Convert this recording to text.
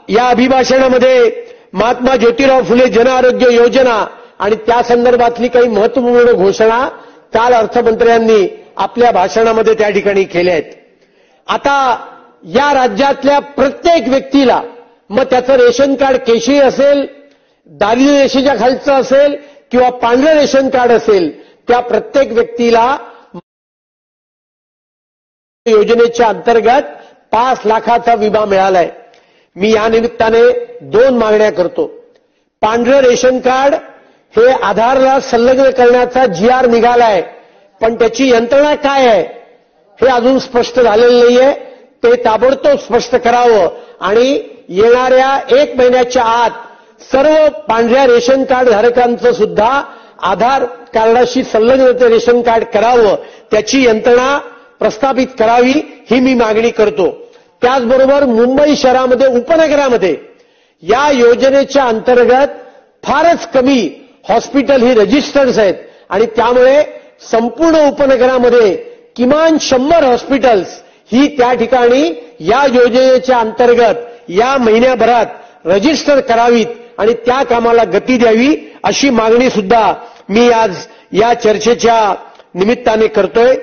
या अभिभाषणामध्ये महात्मा ज्योतिराव फुले जन आरोग्य योजना आणि त्या संदर्भातली काही महत्वपूर्ण घोषणा काल अर्थमंत्र्यांनी आपल्या भाषणामध्ये त्या ठिकाणी केल्या आहेत. आता या राज्यातल्या प्रत्येक व्यक्तीला, मग त्याचं रेशन कार्ड केशरी असेल, दारिद्र्य रेषेच्या खालचं असेल किंवा पांढरं रेशन कार्ड असेल, त्या प्रत्येक व्यक्तीला योजनेच्या अंतर्गत 5 लाखाचा विमा मिळालाय. मी या निमित्ताने 2 मागण्या करतो. पांढरं रेशन कार्ड हे आधारला संलग्न करण्याचा GR निघालाय, पण त्याची यंत्रणा काय आहे हे अजून स्पष्ट झालेलं नाहीये. ते ताबडतोब स्पष्ट करावं आणि येणाऱ्या 1 महिन्याच्या आत सर्व पांढऱ्या रेशन कार्ड धारकांचं सुद्धा आधार कार्डाशी संलग्न रेशन कार्ड करावं, त्याची यंत्रणा प्रस्थापित करावी, ही मी मागणी करतो. त्याचबरोबर मुंबई शहरामध्ये उपनगरामध्ये या योजनेच्या अंतर्गत फारच कमी हॉस्पिटल ही रजिस्टर्ड आहेत आणि त्यामुळे संपूर्ण उपनगरामध्ये किमान 100 हॉस्पिटल्स ही त्या ठिकाणी या योजनेच्या अंतर्गत या महिन्याभरात रजिस्टर करावीत आणि त्या कामाला गती द्यावी, अशी मागणी सुद्धा मी आज या चर्चेच्या निमित्ताने करतोय.